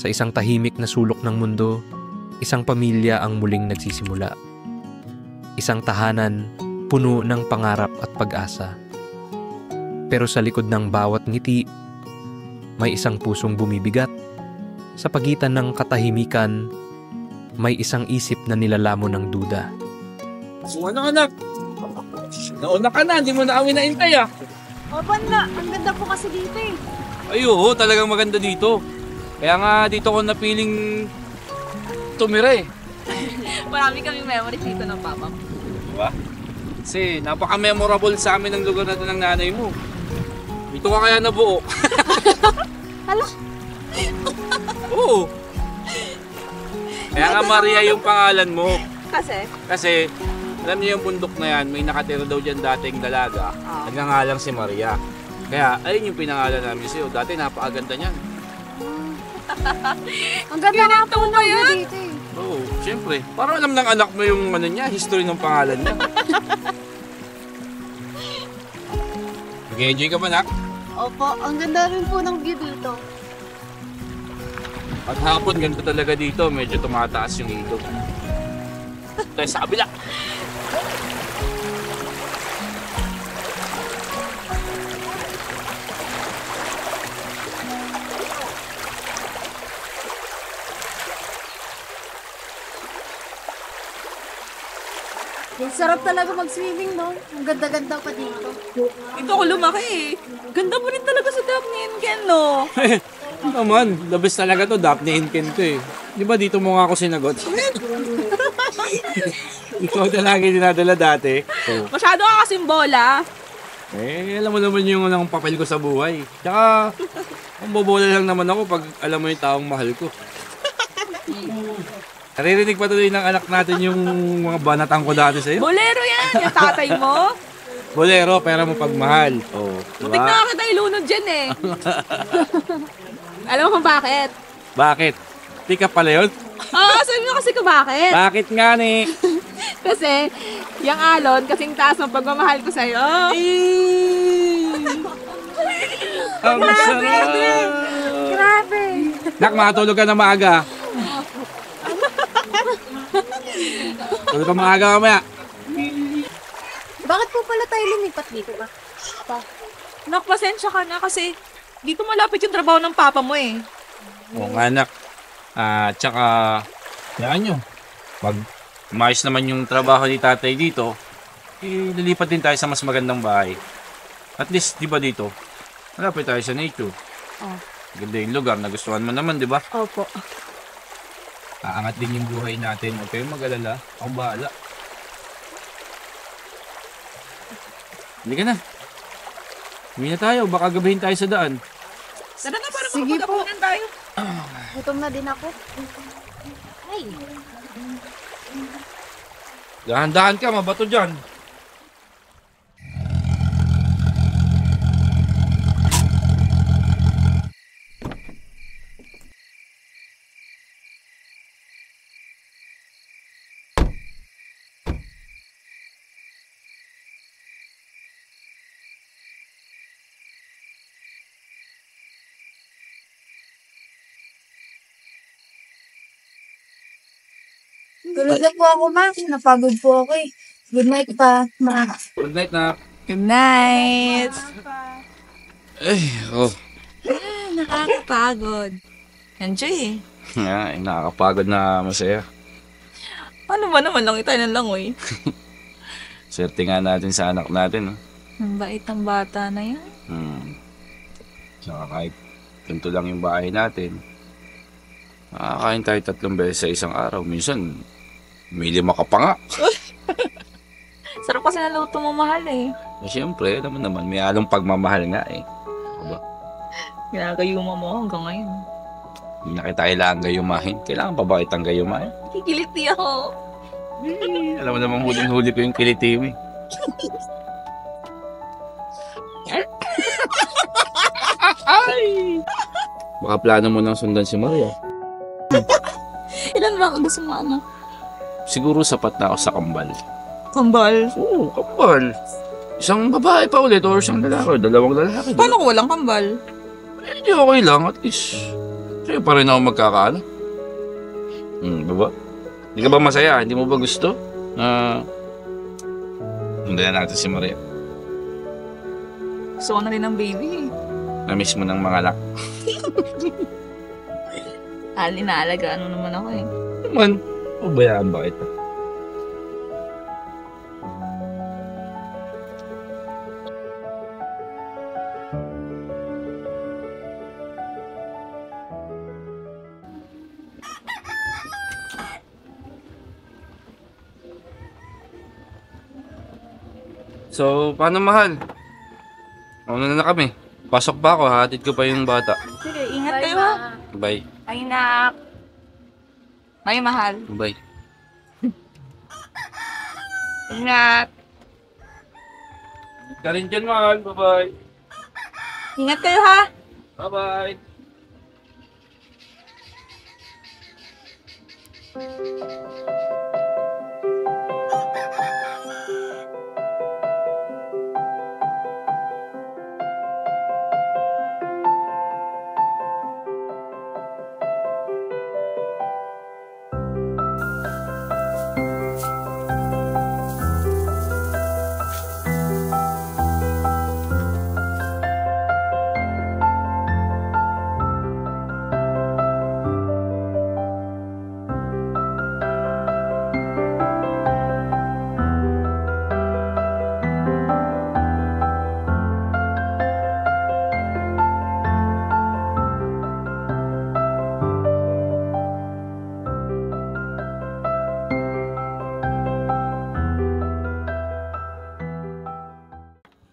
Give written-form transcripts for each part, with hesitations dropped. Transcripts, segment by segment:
Sa isang tahimik na sulok ng mundo, isang pamilya ang muling nagsisimula. Isang tahanan puno ng pangarap at pag-asa. Pero sa likod ng bawat ngiti, may isang pusong bumibigat. Sa pagitan ng katahimikan, may isang isip na nilalamon ng duda. Anak, nauna ka na, hindi mo na kami naintay ah. Opo na, ang ganda po kasi dito eh. Ay oo, talagang maganda dito. Kaya nga dito ko napiling tumira eh. Marami kaming memories dito ng papa mo. Diba? Kasi napaka-memorable sa amin ng lugar na ito ng nanay mo. Dito ka kaya nabuo. Hala? Oo. Kaya nga Maria yung pangalan mo. Kasi, alam niyo yung bundok na yan, may nakatira daw dyan dating dalaga. Nagngangalang si Maria. Kaya, ayun yung pinangalan namin sa'yo. Dati napakaganda niyan. Ang ganda nga po na yun dito eh. Oo, siyempre. Para alam ng anak mo yung ano niya, history ng pangalan niya. Nag-enjoy ka ba, nak? Opo, ang ganda rin po ng view dito. At hapon, ganito talaga dito. Medyo tumataas yung ilog. Tayo sa kabila. Sarap talaga mag-swimming, no? Ang ganda-ganda pa dito. Dito ako lumaki eh. Ganda mo rin talaga sa Daphne and Ken, no? Naman, the best talaga to, Daphne and Ken to eh. Di ba dito mo nga ako sinagot? Ikaw na lagi dinadala dati. So, Masyado ka kasing bola. alam mo naman yung anong papel ko sa buhay. Tsaka, ang bobola lang naman ako pag alam mo yung taong mahal ko. Naririnig pa tuloy ng anak natin yung mga banatang ko dati sa'yo. Bolero yan, yung tatay mo. Bolero, pera mo pagmahal. Oh, Muntik na kita ilunod dyan eh. Alam mo kung bakit? Bakit? Tika pala yun? Oo, sabi mo kasi kung bakit. Bakit nga ni? Kasi, yung alon, kasing taas ng pagmamahal ko sa'yo. Ang sarap! Grabe! Nak, makatulog ka na maaga. Tulog ka maaga mamaya. Bakit po pala tayo lumipat dito ba? Nakpasensya ka na kasi dito malapit yung trabaho ng papa mo eh. Oo nga, anak. Tsaka, yan nyo. Pag umayos naman yung trabaho ni tatay dito, lilipat din tayo sa mas magandang bahay. At least, di ba dito, malapit tayo sa nature. Oh. Ganda yung lugar, nagustuhan mo naman, di ba? Opo. Aangat din yung buhay natin. Huwag kayong mag-alala. Ako bahala. Hindi ka na. Hindi na tayo. Baka gabihin tayo sa daan. Tara na, para Sige po. makapagkapunan tayo. Gutom na din ako. Ay! Dahan-dahan ka, mabato dyan. Tulog na po ako, ma. Napagod po ako eh. Good night pa, ma. Good night, na. Good night. Ay, oh. Nakakapagod. Enjoy eh. Nakakapagod na masaya. Ano ba naman lang itayo ng langoy? Swerte nga natin sa anak natin. Ang bait ng bata na yan. Saka kahit ganito lang yung bahay natin, makakain tayo 3 beses sa isang araw. Minsan, may 5 ka pa nga. Sarap kasi naluto mo mahal eh. Siyempre, alam mo naman, may along pagmamahal nga eh. Aba, Ginagayuma mo hanggang ngayon. hindi na kita kailangan gayumahin. Kailangan pa ba kitang gayumahin? Kikiliti ako. Alam mo naman, huling-huli ko yung kilitiw eh. Ay! Baka plano mo nang sundan si Maria. Ilan ba ang gusto mo ano? Siguro sapat na ako sa kambal. Kambal. Oo, kambal. Isang babae pa ulit or isang lalaki, 2 lalaki. Paano kung walang kambal? Hindi okay lang, at least. Sa'yo pa rin ako magkakaanak. Baba? Hindi ka ba masaya? Hindi mo ba gusto na sundayan natin si Maria? Gusto ko na rin ng baby. Na-miss mo ng mga anak. Inaalagaan mo naman ako eh. Naman, pabayaan ba kita? So, paano mahal? Mauna na kami. Pasok pa ako, hatid ko pa yung bata. Sige, ingat kayo ha. Bye. Ay, nak. Bye, mahal. Bye. Ingat. Ingat ka rin dyan, mahal. Bye-bye. Ingat kayo ha. Bye-bye.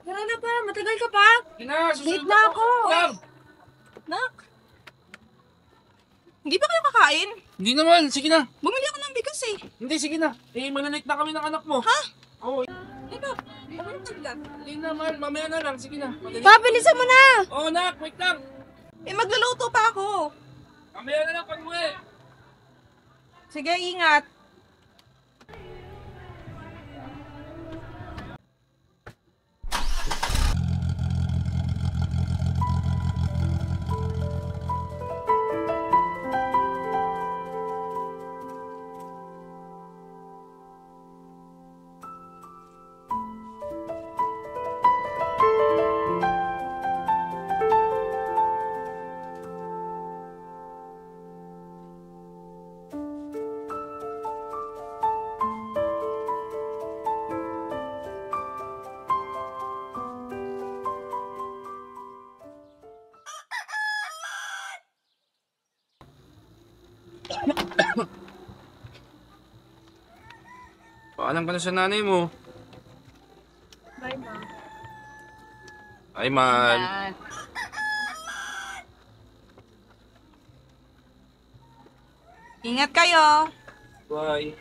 Tara na pa, matagal ka pa. Late na ako. Nak. Hindi ba kayo kakain? Hindi naman, sige na. Bumili ako ng bigas eh. Hindi, sige na. Malalate na kami ng anak mo. Ha? Oo. Ito. Ano taglan? Hindi na, mahal. Mamaya na lang. Sige na. Pabilisan mo na. Oo, nak. Wait lang. Magluluto pa ako. Mamaya na lang pag-uwi. Sige, ingat. Paalam ka na sa nanay mo. Bye, ma. Ay, mahal. Ingat kayo. Bye.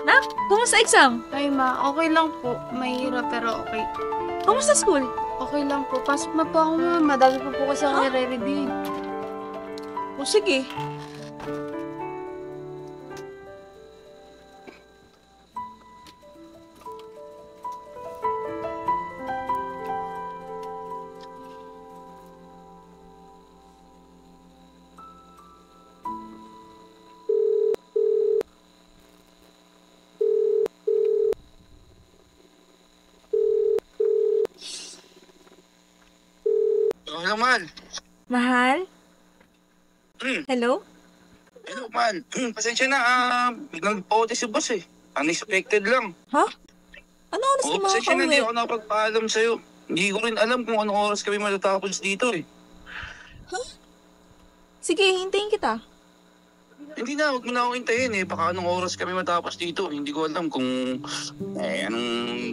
Nak, kumusta exam? Ay, ma, okay lang po. Mahirap pero okay. Kumusta school? Okay lang po. Pasok na po ako, ma. Madami po kasi ako nire-review. O sige. Oo naman. Mahal? Hello? Hello, man. Pasensya na. Biglang pauti si boss eh. Unexpected lang. Ha? Ano oras Oo, ka pasensya na. Hindi makakauwi? ako napagpaalam sa'yo. Hindi ko rin alam kung anong oras kami matatapos dito eh. Sige, hintayin kita. Hindi na, huwag mo na akong hintayin eh. Baka anong oras kami matapos dito. Hindi ko alam kung...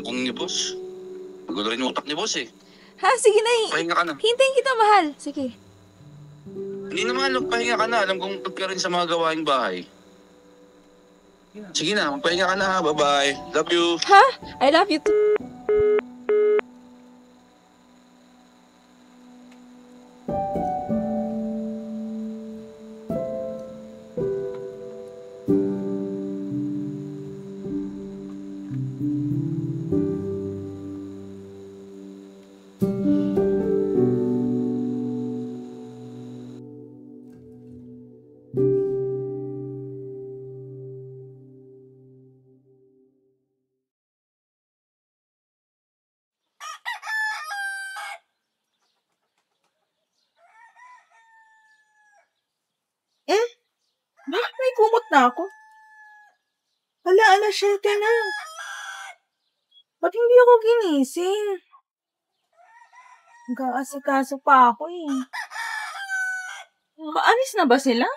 kung ni boss. Nagulo rin utak ni boss eh. Ha, sige na Pahinga ka na. Hintayin kita, mahal. Sige. Hindi naman, magpahinga ka na. Alam kong pag ka rin sa mga gawaing bahay. Sige na, magpahinga ka na. Bye-bye. Love you. Ha? I love you too. Bakit may kumot na ako? Hala, alas 7 na. Ba't hindi ako ginising? Nag-aasikaso pa ako eh. Maalis na ba sila?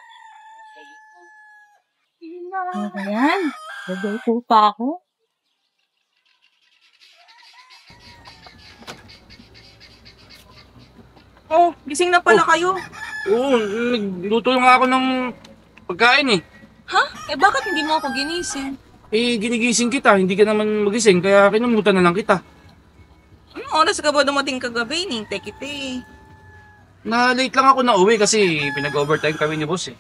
Ano ba yan? Nagulpo pa ako. Oh, gising na pala kayo. Oo, nagluto nga ako ng pagkain eh. Ha? Bakit hindi mo ako ginising? Ginigising kita, hindi ka naman magising, kaya kinumutan na lang kita. Anong oras ka ba dumating kagabi? Nintay kita eh. Na-late lang ako na uwi kasi pinag-overtime kami ni boss eh.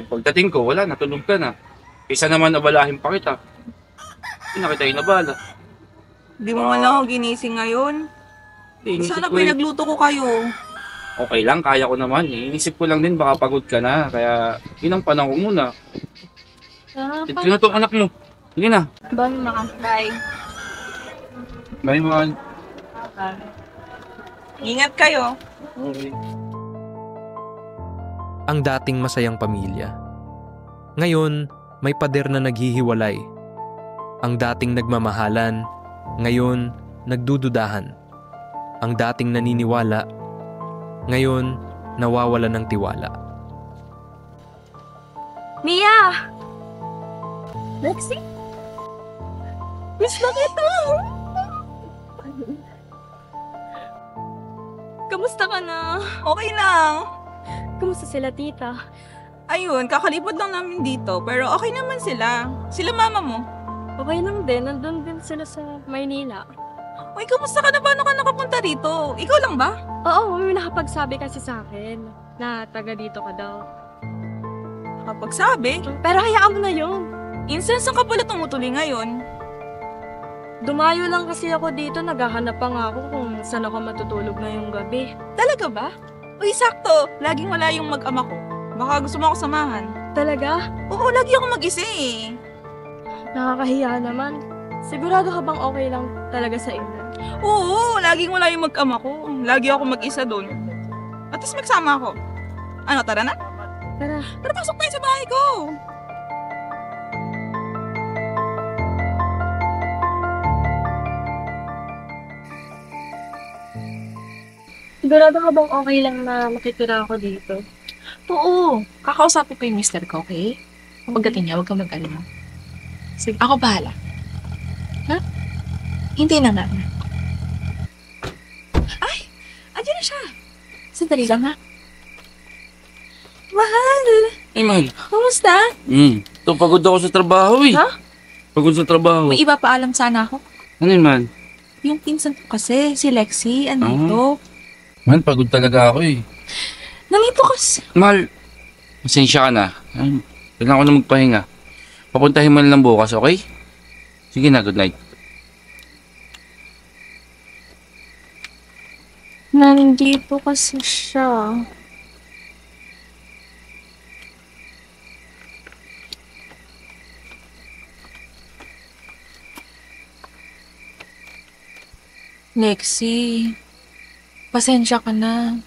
Pagdating ko, wala, natulog ka na. Isa naman abalahin pa kita. Hindi na kita inabala. Hindi mo man lang ako ginising ngayon. Sana pinagluto ko kayo. Okay lang, kaya ko naman eh. Inisip ko lang din, baka pagod ka na. Kaya, inampanan ko muna. Ito na itong anak mo. Sige na. Bye, ma. Bye. Bye, man. Ingat kayo. Okay. Ang dating masayang pamilya. Ngayon, may pader na naghihiwalay. Ang dating nagmamahalan, ngayon, nagdududahan. Ang dating naniniwala, ngayon, nawawala ng tiwala. Mia! Lexi? Miss na kita! Kamusta ka na? Okay lang. Kamusta sila, tita? Ayun, kakalipod lang namin dito. Pero okay naman sila. Sila mama mo. Okay lang din. Nandun din sila sa Maynila. Uy, kamusta ka na? Paano ka nakapunta rito? Ikaw lang ba? Oo, may nakapagsabi kasi sa akin na taga dito ka daw. Nakapagsabi? Pero hayaan mo na yun. Insan, saan ka pala tumutuloy ngayon? Dumayo lang kasi ako dito. Naghahanap pa nga ako kung saan ako matutulog ngayong gabi. Talaga ba? Uy, sakto. Laging wala yung mag-ama ko. Baka gusto mo ako samahan. Talaga? Oo, lagi ako mag-isa eh. Nakakahiya naman. Sigurado ka bang okay lang talaga sa inyo? Oo, laging wala yung mag-ama ko. Lagi ako mag-isa doon. At least magsama ako. Ano, tara na? Tara. Tara, pasok tayo sa bahay ko. Sigurado ka bang okay lang na makitira ako dito? Oo, kakausapin ko yung mister ko, okay? Pagdating niya, huwag kang mag-alala. Sige, ako bahala. Ha? Hindi na nga. Ay, andyan na siya. Sandali lang, ha? Mahal. Ay, mahal. Kumusta? Ito, pagod ako sa trabaho eh. Ha? Pagod sa trabaho. May iba pa alam sana ako. Ano yun, mahal? Yung pinsan ko kasi, si Lexi, andito. Mahal, pagod talaga ako eh. Nandito kasi. Mahal, pasensya ka na. Kailangan ko na magpahinga. Papuntahin mo na lang bukas, okay? Sige na, good night. Nandito kasi siya. Lexi, pasensya ka na.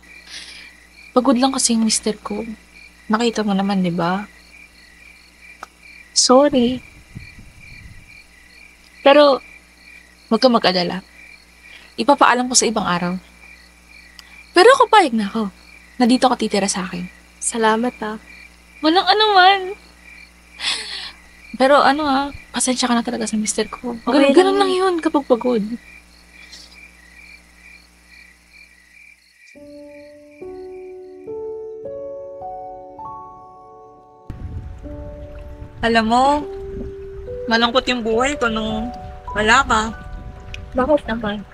Pagod lang kasi yung mister ko. Nakita mo naman, di ba? Sorry. Pero, huwag ka mag-alala. Ipapaalam ko sa ibang araw. Pero ako payag na ako. Na dito ka titira sa akin. Salamat ah. Walang anuman. Pero pasensya ka na talaga sa mister ko. Okay Ganun lang. lang yun kapag pagod. Alam mo, malungkot yung buhay ko nung wala ka. Bakit naman?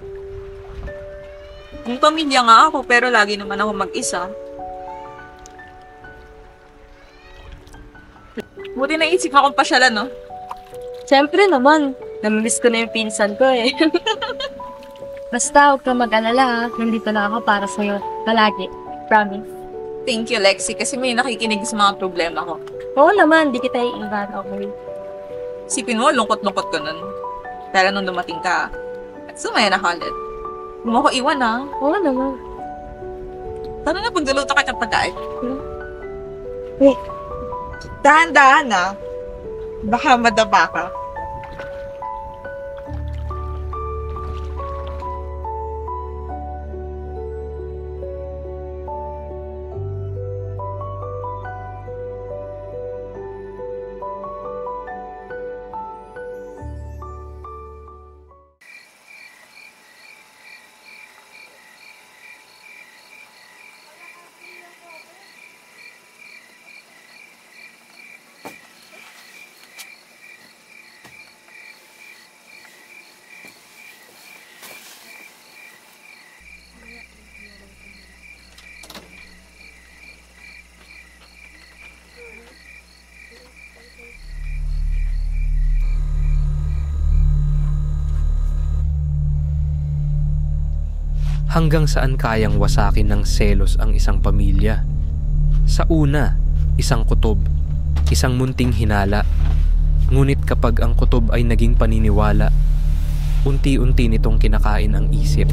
Yung pamilya nga ako, pero lagi naman ako mag-isa. Buti naisip akong pasyalan, no? Siyempre naman. Namimiss ko na yung pinsan ko eh. Basta, huwag kang mag-alala ha. Nandito lang ako para sa'yo. Palagi. Promise. Thank you, Lexi, kasi may nakikinig sa mga problema ko. Oo naman, di kita iiwan. Okay. Sipin mo, lungkot-lungkot ko nun. Pero nung dumating ka, sumaya na ka ulit. Huwag mo ko iwan, ha? Oo naman. Tara na, pagluluto ka ng pagkain. Wait. Dahan-dahan, ha? Baka madaba ka. Hanggang saan kayang wasakin ng selos ang isang pamilya? Sa una, isang kutob, isang munting hinala. Ngunit kapag ang kutob ay naging paniniwala, unti-unti nitong kinakain ang isip.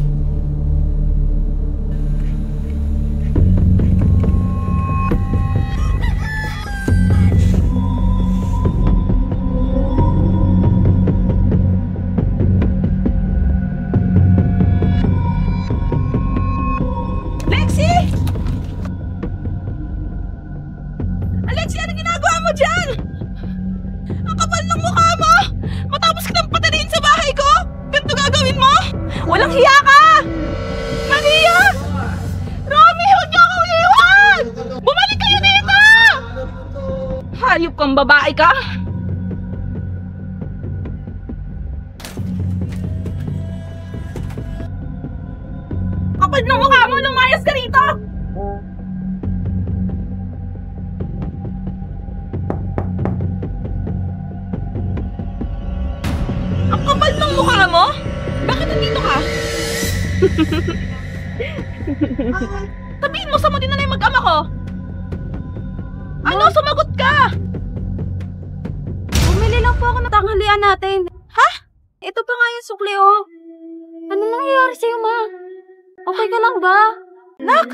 Walang hiya ka! Maria! Romy, huwag niyo akong iwan! Bumalik kayo dito! Hayop kang babae ka! Kapal ng mukha mo, lumayas ka rito! Ang kapal ng mukha mo? Bakit nandito ka? Sabihin mo sa mo dinala yung mag-ama ko. Ano? Sumagot ka! Bumili lang po ako ng tanghalian natin. Ha? Ito pa nga yung sukli, oh. Ano nangyayari sa'yo, ma? Okay ka lang ba? Nak!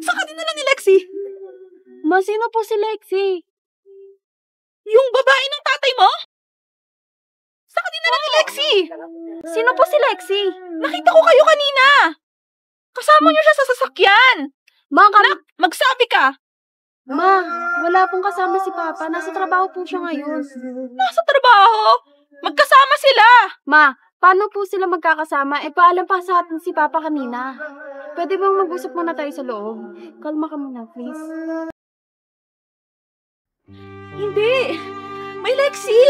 Saan ka dinala ni Lexi? Ma, sino po si Lexi? Yung babae ng tatay mo? Saan ka dinala ni Lexi? Sino po si Lexi? Nakita ko kayo kanina. Kasama niyo siya sa sasakyan. Ma, Nak, magsabi ka. Ma, wala pong kasama si Papa. Nasa trabaho po siya ngayon. Nasa trabaho? Magkasama sila. Ma, paano po sila magkakasama? Paalam pa sa atin si Papa kanina. Pwede bang mag-usap muna tayo sa loob? Kalma ka muna, please. Hindi. May Lexi.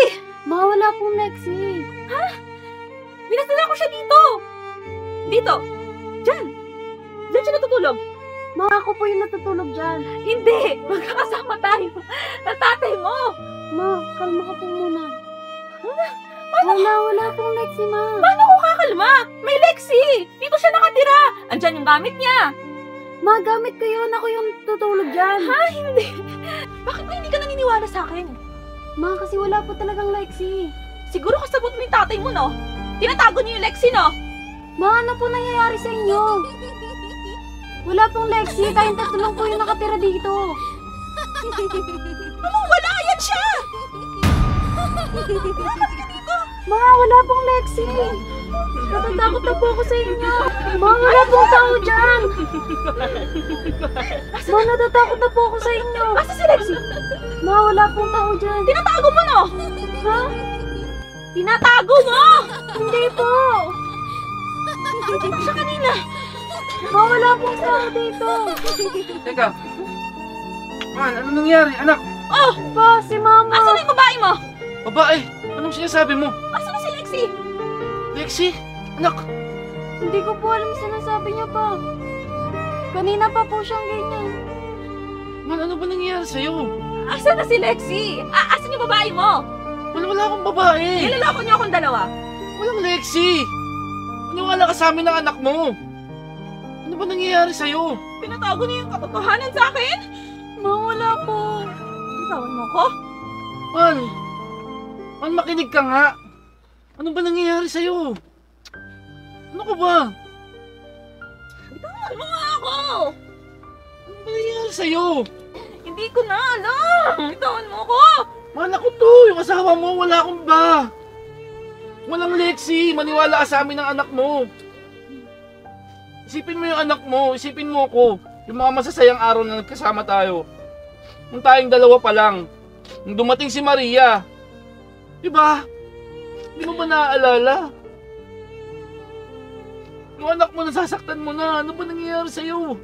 Ma, wala pong Lexi. Ha? Binatala ko siya dito. Dito. Diyan. Diyan siya natutulog. Ma, ako po yung natutulog dyan. Hindi. Magkakasama tayo. Ng tatay mo. Ma, kalma ka po muna. Paano? Wala pong Lexi, ma. Paano ko kakalma? May Lexi. Dito siya nakatira. Andyan yung gamit niya. Ma, gamit ko yun. Ako yung tutulog dyan. Ha? Hindi. Bakit ba hindi ka naniniwala sa akin? Ma, kasi wala po talagang Lexi. Siguro kasabot mo yung tatay mo, no? Tinatago niyo yung Lexi, no? Ma, ano po nangyayari sa inyo? Wala pong Lexi. Tayong tatlo lang po yung nakatira dito. Anong wala? Yan siya! Ma, wala pong Lexi. Natatakot na po ako sa inyo. Ma, wala pong tao dyan. Ma, natatakot na po ako sa inyo. Asa si Lexi? Ma, wala pong tao dyan. Tinatago mo, no? Ha? Tinatago mo! Hindi po. Hindi pa siya kanina. Ma, wala pong tao dito. Teka, Man, ano nangyari, anak? Oh! Pa, si Mama. Asan na yung babae mo? Babae, anong sinasabi mo? Asan na si Lexi? Lexi, anak. Hindi ko po alam sinasabi niya pa. Kanina pa po siyang ganyan. Man, ano ba nangyari sa'yo? Asan na si Lexi? Asan yung babae mo? Wala akong babae. Nilalako niyo akong dalawa. Walang Lexi. Maniwala ka sa amin ng anak mo. Ano ba nangyayari sa'yo? Pinatago niyo yung katotohanan sa akin? Ma, wala po. Bitawan mo ko? Man, makinig ka nga. Ano ba nangyayari sa'yo? Ano ka ba? Bitawan mo nga ako! Ano ba nangyayari sa'yo? Hindi ko na alam! Bitawan mo ko! Man, ako to. Yung asawa mo, wala akong ba. Walang Lexi. Maniwala ka sa amin ng anak mo. Isipin mo yung anak mo. Isipin mo ko. Yung mga masasayang araw na nagkasama tayo. Nung tayong dalawa pa lang. Nung dumating si Maria. Diba? Hindi mo ba naaalala? Yung anak mo, nasasaktan mo na. Ano ba nangyayari sa'yo?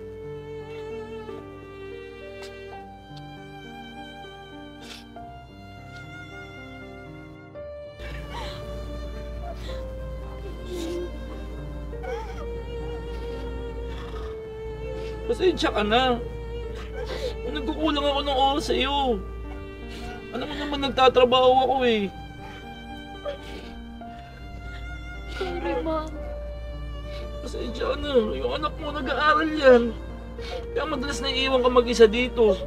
Pasensya ka na. Nagkukulang ako ng oras sa'yo. Alam mo naman nagtatrabaho ako eh. Sorry, Ma. Pasensya ka na. Yung anak mo nag-aaral yan. Kaya madalas naiiwan ka mag-isa dito.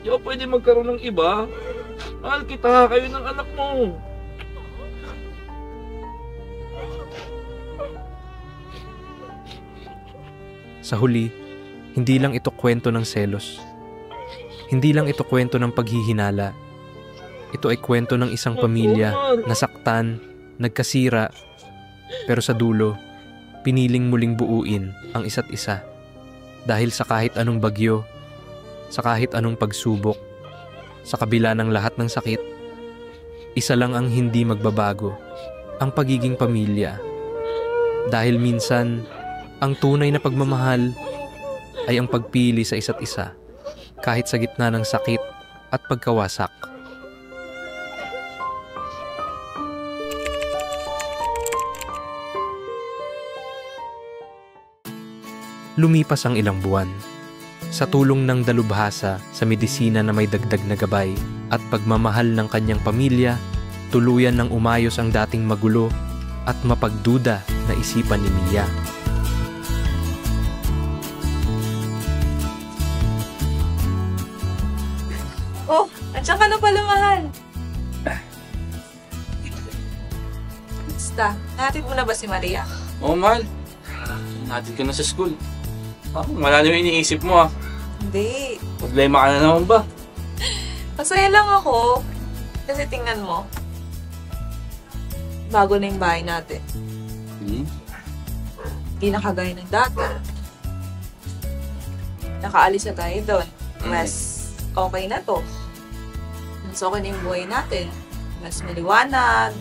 Di ako pwede magkaroon ng iba. Mahal kita, kayo ng anak mo. Sa huli, hindi lang ito kwento ng selos. Hindi lang ito kwento ng paghihinala. Ito ay kwento ng isang pamilya, nasaktan, nagkasira, pero sa dulo, piniling muling buuin ang isa't isa. Dahil sa kahit anong bagyo, sa kahit anong pagsubok, sa kabila ng lahat ng sakit, isa lang ang hindi magbabago, ang pagiging pamilya. Dahil minsan, ang tunay na pagmamahal ay ang pagpili sa isa't isa, kahit sa gitna ng sakit at pagkawasak. Lumipas ang ilang buwan. Sa tulong ng dalubhasa sa medisina na may dagdag na gabay at pagmamahal ng kanyang pamilya, tuluyan ng umayos ang dating magulo at mapagduda na isipan ni Mia. Oh, andiyan ka na pala, mahal. Basta, natin mo na ba si Maria? Oo, mahal. Natin ka na sa school. Wala na yung iniisip mo ah. Hindi. Problema ka na naman ba? Masaya lang ako. Kasi tingnan mo. Bago na yung bahay natin. Hindi na kagaya ng dati. Nakaalis na tayo doon. Mas okay na to. Mas okay na yung buhay natin. Mas maliwanag.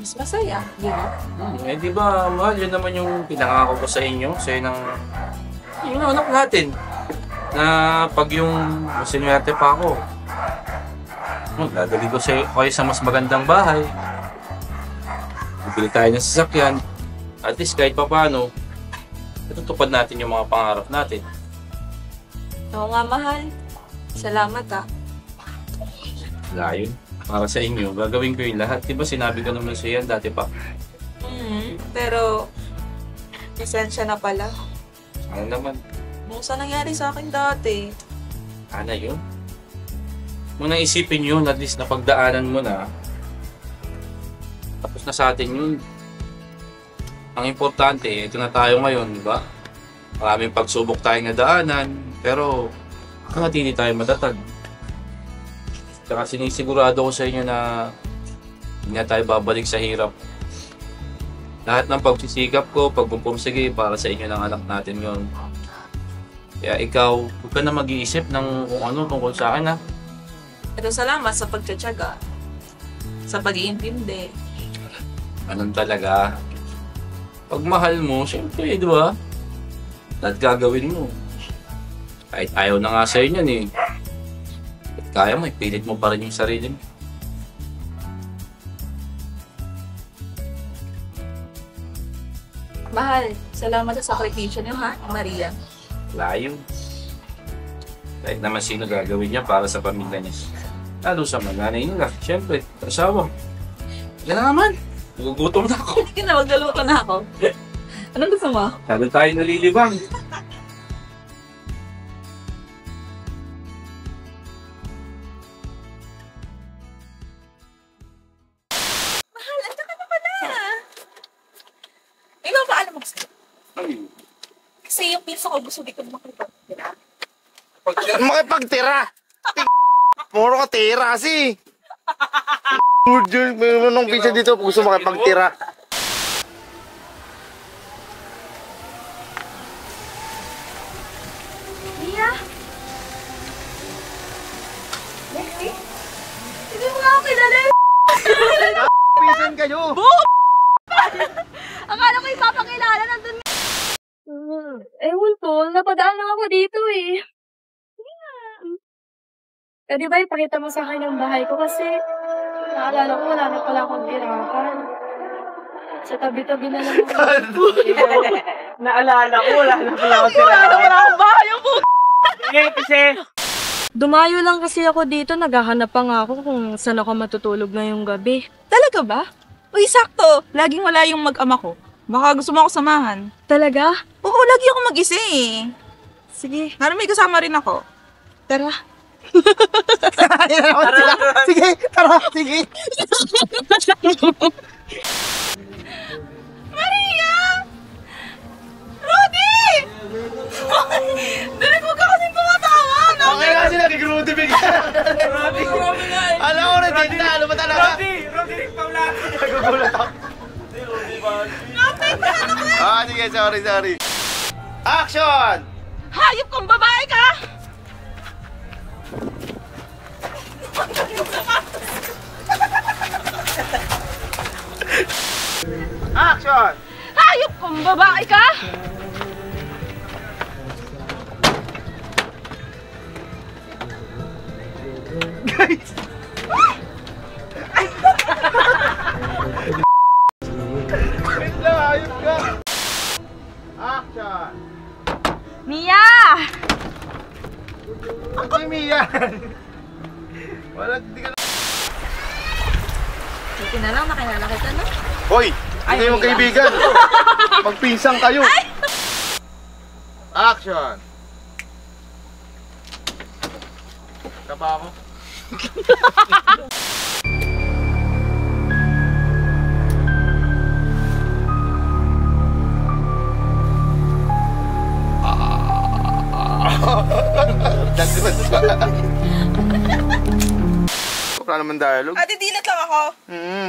Mas masaya, di ba? Eh di ba, mahal, yun naman yung pinangako ko sa inyo. Sa'yo ng yung anak natin. Na pag yung masinwerte pa ako, dadali ko kayo sa mas magandang bahay. Bibili tayo ng sasakyan. At least kahit pa paano, natutupad natin yung mga pangarap natin. Oo nga, mahal. Salamat ah. Wala yun. Para sa inyo, gagawin ko yung lahat. Diba sinabi ko naman sa yan dati pa? Pero, pasensya na pala. Ano naman? Kung saan nangyari sa akin dati. Ano yun? Muna isipin yun, at least napagdaanan mo na. Tapos na sa atin yun. Ang importante, ito na tayo ngayon, di ba? Maraming pagsubok tayong nadaanan, pero hindi tayo matatag. Tsaka sinisigurado ko sa inyo na hindi na tayo babalik sa hirap. Lahat ng pagsisikap ko, pagpupursige para sa inyo ng anak natin yon. Kaya ikaw, huwag ka na mag-iisip ng kung ano tungkol sa akin ha. Pero salamat sa pagtsatsaga. Sa pag-iintindi. Anong talaga? Pag mahal mo, syempre, di ba? Lahat gagawin mo. Kahit ayaw na nga sa'yo niyan eh. At kaya mo, ipilit mo pa rin yung sarili mo. Mahal, salamat sa sakripisyo niyo ha, Maria. Layo. Kahit naman sino gagawin niya para sa pamilya niya. Lalo sa mananay nila, siyempre, asawa. Yan na naman. Nagugutom na ako. Sige na, magdaluto na ako. Anong gusto mo? Lalo tayo nalilibang. Mahal, andiyan ka na pala. Ikaw pa, alam mo gusto? Kasi yung piso ko gusto di ko makipagtira. Makipagtira? Moro ka tira kasi. Mayroon nung pizza dito gusto makipagtira. Mia? Lexi? Hindi mo nga ako kilala. Pinsan kayo. Akala ko ipapakilala nandun. Ewan tol, napadaan lang ako dito eh. Sige nga. Eh di ba ipakita mo sa akin ang bahay ko kasi naalala ko wala na pala akong tirahan. Sa tabi-tabi na lang ako. Naalala ko, wala na pala ako sila. Wala akong bahay ang puto. Kasi... Dumayo lang kasi ako dito, naghahanap pa nga ako kung saan ako matutulog ngayong gabi. Talaga ba? Uy, sakto. Laging wala yung mag-ama ko. Baka gusto mo ako samahan. Talaga? Oo, lagi ako mag-isa eh. Sige. Para may kasama rin ako. Tara. Sige, tara, sige. Maria! Rudy! Dali mo ka kasing tumatawa! Okay nga sila, kikruti bigyan. Alam ko rin, din na, ano ba talaga? Rodi, paulat. Nagugulat ako. Sige, sorry. Action! Hayop kong babae ka! Action! Hayop kong babae ka! Wait lang, ayos ka! Action! Mia! Ako yung Mia! Wala, di ka na... Buti na lang, nakilala kita na. Hoy! Hindi kayo magkaibigan! Magpinsang kayo! Action! Kaba ako? Wala naman dialogue. Ate, dilat lang ako.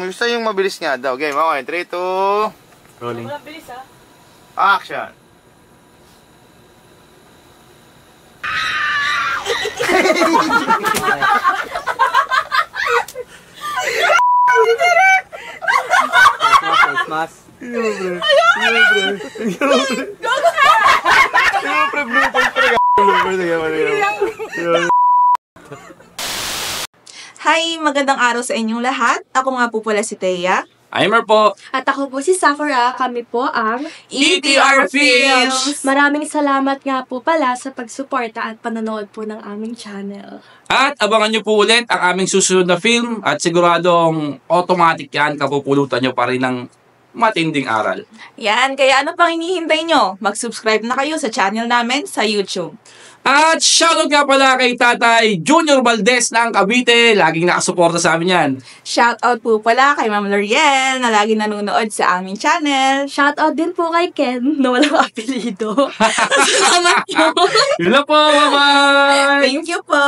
Gusto yung mabilis nga daw. Game, okay. 3, 2... Rolling. Walang bilis ha. Action! Hi, magandang araw sa inyong lahat. Ako nga po pala si Thea. Aimer po. At ako po si Sakura, kami po ang ETR Films! Maraming salamat nga po pala sa pagsuporta at panonood po ng aming channel. At abangan nyo po ulit ang aming susunod na film at siguradong automatic yan, kapupulutan nyo pa rin ng matinding aral. Yan, kaya ano pang hinihintay nyo? Mag-subscribe na kayo sa channel namin sa YouTube. At shoutout nga pala kay Tatay Junior Valdez ng Cavite. Laging nakasuporta sa amin yan. Shoutout po pala kay Ma'am L'Oriel na lagi nanonood sa aming channel. Shoutout din po kay Ken na walang apelido. Salamat po! Yun lang po, bye-bye! Thank you po!